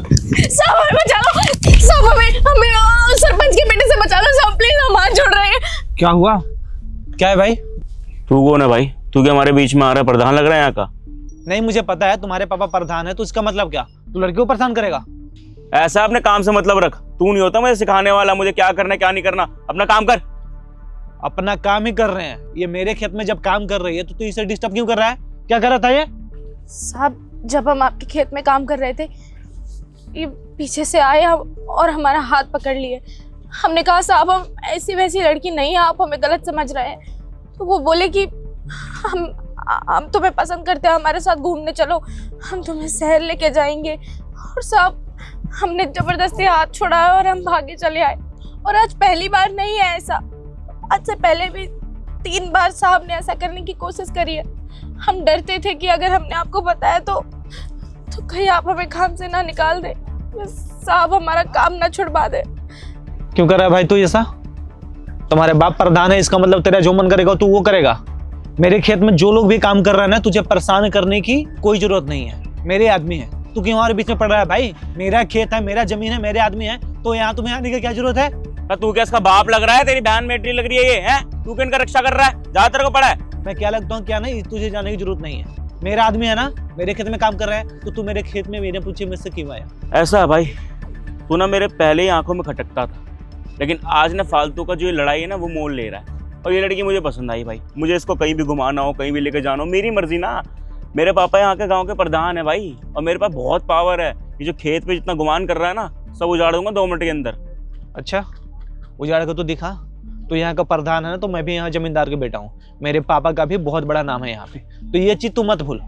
साहब हमें बचा लो, साहब हमें हमें सरपंच के बेटे से बचा लो साहब, प्लीज हम हाथ जोड़ रहे हैं। क्या हुआ? क्या है भाई? तू कौन है भाई? तू क्या हमारे बीच में आ रहा है? प्रधान लग रहा है यहाँ का। नहीं, मुझे पता है तुम्हारे पापा प्रधान है, तो इसका मतलब क्या? तू लड़की को परेशान करेगा? ऐसा अपने काम से मतलब रख। तू नहीं होता मुझे सिखाने वाला, मुझे क्या करना है क्या नहीं करना। अपना काम कर। अपना काम ही कर रहे हैं। ये मेरे खेत में जब काम कर रही है तो तू इसे डिस्टर्ब क्यों कर रहा है? क्या कर रहा था ये? साहब जब हम आपके खेत में काम कर रहे थे, ये पीछे से आए और हमारा हाथ पकड़ लिए। हमने कहा साहब हम ऐसी वैसी लड़की नहीं है, आप हमें गलत समझ रहे हैं। तो वो बोले कि हम तुम्हें पसंद करते हैं, हमारे साथ घूमने चलो, हम तुम्हें शहर लेके जाएंगे। और साहब हमने जबरदस्ती हाथ छोड़ा और हम भागे चले आए। और आज पहली बार नहीं है ऐसा, आज से पहले भी 3 बार साहब ने ऐसा करने की कोशिश करी है। हम डरते थे कि अगर हमने आपको बताया तो कहीं आप हमें काम से ना निकाल दे, साहब हमारा काम ना छुड़वा दे। क्यों कर रहा है भाई तू ऐसा? तुम्हारे बाप प्रधान है, इसका मतलब तेरा जो मन करेगा तू वो करेगा। मेरे खेत में जो लोग भी काम कर रहे हैं ना, तुझे परेशान करने की कोई जरूरत नहीं है। मेरे आदमी है, तू क्यों हमारे बीच में पड़ रहा है भाई? मेरा खेत है, मेरा जमीन है, मेरे आदमी है, तो यहाँ तुम्हें आने की क्या जरूरत है? तू क्या इसका बाप लग रहा है? तेरी बहन बेटी लग रही है ये है? तू क्यों इनका रक्षा कर रहा है? जहाँ तेरे को पड़ा है। मैं क्या लगता हूँ क्या नहीं, तुझे जाने की जरूरत नहीं है। मेरा आदमी है ना, मेरे खेत में काम कर रहा है, तो तू मेरे खेत में मेरे पूछे में से क्यों आया? ऐसा है भाई, तू ना मेरे पहले ही आंखों में खटकता था, लेकिन आज ना फालतू का जो ये लड़ाई है ना वो मोल ले रहा है। और ये लड़की मुझे पसंद आई भाई। मुझे इसको कहीं भी घुमाना हो, कहीं भी लेके जाना हो, मेरी मर्जी ना। मेरे पापा यहाँ के गाँव के प्रधान है भाई, और मेरे पास बहुत पावर है। ये जो खेत पे जितना गुमान कर रहा है ना, सब उजाड़ दूंगा 2 मिनट के अंदर। अच्छा, उजाड़ को तो दिखा। तो यहाँ का प्रधान है ना, तो मैं भी यहाँ जमींदार के बेटा हूँ। मेरे पापा का भी बहुत बड़ा नाम है यहाँ पे, तो ये चीज तू मत भूल।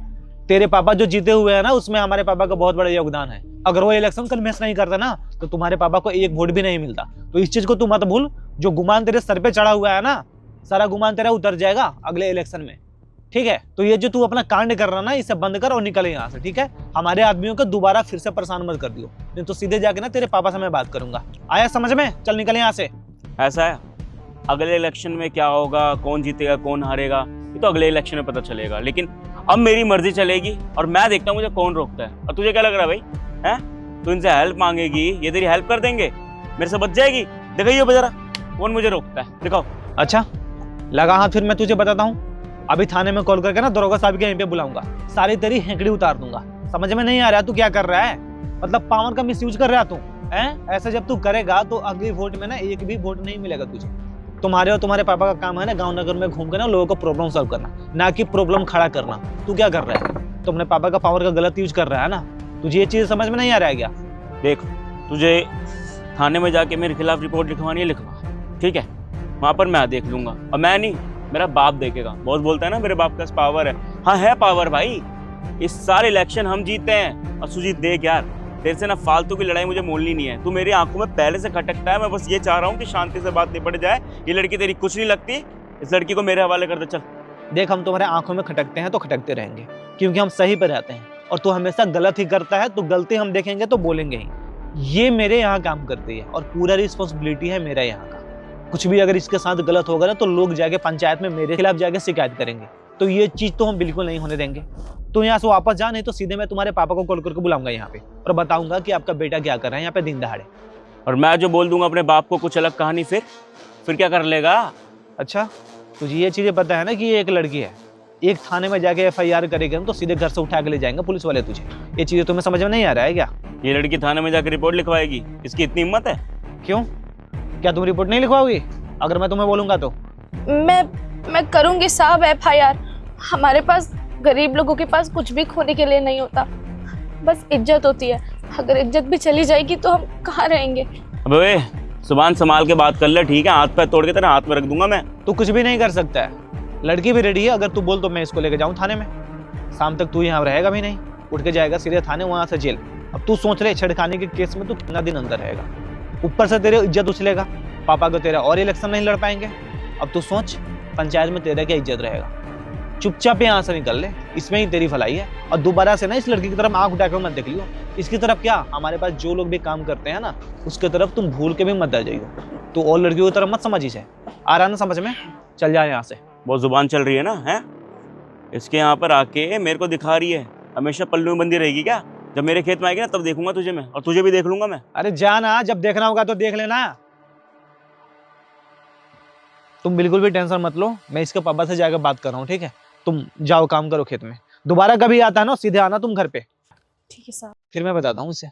तेरे पापा जो जीते हुए हैं ना, उसमें हमारे पापा का बहुत बड़ा योगदान है। अगर वो इलेक्शन कल मिस नहीं करता ना, तो तुम्हारे पापा को 1 वोट भी नहीं मिलता। तो इस चीज को तू मत भूल। जो गुमान तेरे सर पे चढ़ा हुआ है ना, सारा गुमान तेरा उतर जाएगा अगले इलेक्शन में, ठीक है? तो ये जो तू अपना कांड कर रहा ना, इसे बंद कर और निकल यहाँ से, ठीक है? हमारे आदमियों को दोबारा फिर से परेशान मत कर दियो, नहीं तो सीधे जाके ना तेरे पापा से मैं बात करूंगा। आया समझ में? चल निकल यहाँ से। ऐसा है, अगले इलेक्शन में क्या होगा, कौन जीतेगा कौन हारेगा, ये तो अगले इलेक्शन में पता चलेगा। लेकिन अब मेरी मर्जी चलेगी और मैं देखता हूँ मुझे कौन रोकता है। और तुझे क्या लग रहा है भाई? हैं? तू इनसे हेल्प मांगेगी, ये तेरी हेल्प कर देंगे, मेरे से बच जाएगी? दिखाइए जरा कौन मुझे रोकता है, दिखाओ। अच्छा लगा हाथ, फिर मैं तुझे बताता हूँ। अभी थाने में कॉल करके ना दरोगा साहब के यहीं पे बुलाऊंगा, सारी तेरी हेंकड़ी उतार दूंगा। समझ में नहीं आ रहा तू क्या कर रहा है? मतलब पावर का मिसयूज कर रहा है तू, हैं? ऐसा जब तू करेगा तो अगली वोट में ना 1 भी वोट नहीं मिलेगा तुझे। तुम्हारे और तुम्हारे पापा का काम है ना गांव नगर में घूम कर ना लोगों को प्रॉब्लम सॉल्व करना, ना कि प्रॉब्लम खड़ा करना। तू क्या कर रहा है? तुमने पापा का पावर का गलत यूज कर रहा है ना। तुझे ये चीज समझ में नहीं आ रहा है क्या? देख, तुझे थाने में जाके मेरे खिलाफ रिपोर्ट लिखवानी है, लिखवा, ठीक है? वहाँ पर मैं देख लूंगा। और मैं नहीं, मेरा बाप देखेगा। बहुत बोलता है ना मेरे बाप के पास पावर है। हाँ है पावर भाई, इस सारे इलेक्शन हम जीते हैं। और सुजीत देख यार, तेरे से ना फालतू की लड़ाई मुझे मोलनी नहीं है। तू मेरी आंखों में पहले से खटकता है। मैं बस ये चाह रहा हूँ कि शांति से बात निपट जाए। ये लड़की तेरी कुछ नहीं लगती, इस लड़की को मेरे हवाले कर दे। चल देख, हम तुम्हारे आंखों में खटकते हैं तो खटकते रहेंगे, क्योंकि हम सही पे रहते हैं। और तू हमेशा गलत ही करता है, तो गलती हम देखेंगे तो बोलेंगे ही। ये मेरे यहाँ काम करती है और पूरा रिस्पॉन्सिबिलिटी है मेरा यहाँ का। कुछ भी अगर इसके साथ गलत होगा ना, तो लोग जाके पंचायत में मेरे खिलाफ जाके शिकायत करेंगे। तो ये चीज तो हम बिल्कुल नहीं होने देंगे। तो यहाँ से वापस जा, नहीं तो सीधे मैं तुम्हारे पापा को कॉल करके बुलाऊंगा यहाँ पे और बताऊंगा कि आपका बेटा क्या कर रहा है यहाँ पे दिन दहाड़े। और मैं जो बोल दूंगा अपने बाप को कुछ अलग कहानी, फिर क्या कर लेगा? अच्छा, तुझे ये चीजें पता है ना कि ये एक लड़की है। एक थाने में जाके FIR करेगा तो सीधे घर से उठा के ले जाएंगे पुलिस वाले तुझे। ये चीजें तुम्हें समझ में नहीं आ रहा है क्या? ये लड़की थाने में जाकर रिपोर्ट लिखवाएगी? इसकी इतनी हिम्मत है? क्यों, क्या तुम रिपोर्ट नहीं लिखवाओगी अगर मैं तुम्हें बोलूंगा तो? मैं करूंगी साहब FIR। हमारे पास गरीब लोगों के पास कुछ भी खोने के लिए नहीं होता, बस इज्जत होती है। अगर इज्जत भी चली जाएगी तो हम कहाँ रहेंगे? अबे जुबान संभाल के बात कर ले, ठीक है? हाथ पैर तोड़ के तेरे हाथ में रख दूंगा मैं। तू कुछ भी नहीं कर सकता है। लड़की भी रेडी है, अगर तू बोल तो मैं इसको लेके जाऊं थाने में। शाम तक तू यहाँ रहेगा भी नहीं, उठ के जाएगा सीधे थाने, वहां से जेल। अब तू सोच रहे छेड़खानी के केस में तू कितना दिन अंदर रहेगा? ऊपर से तेरे इज्जत उछलेगा, पापा को तेरा और इलेक्शन नहीं लड़ पाएंगे। अब तू सोच पंचायत में तेरा क्या इज्जत रहेगा? चुपचाप यहाँ से निकल ले, इसमें ही तेरी भलाई है। और दोबारा से ना इस लड़की की तरफ आंख उठाकर मत देख लियो। इसकी तरफ क्या, हमारे पास जो लोग भी काम करते हैं ना, उसके तरफ तुम भूल के भी मत आ जाइयो। तो और लड़कियों की तरफ मत समझ इसे। आ रहा ना समझ में? चल जा यहाँ से। बहुत जुबान चल रही है ना, है? इसके यहाँ पर आके मेरे को दिखा रही है, हमेशा पल्लू में बंदी रहेगी क्या? जब मेरे खेत में आएगी ना तब देखूंगा तुझे मैं, और तुझे भी देख लूंगा मैं। अरे जाना, जब देखना होगा तो देख लेना। तुम बिल्कुल भी टेंशन मत लो, मैं इसके पापा से जाकर बात कर रहा हूँ, ठीक है? तुम जाओ काम करो खेत में, दोबारा कभी आता है ना सीधे आना तुम घर पे, ठीक है साहब। फिर मैं बताता हूँ उससे।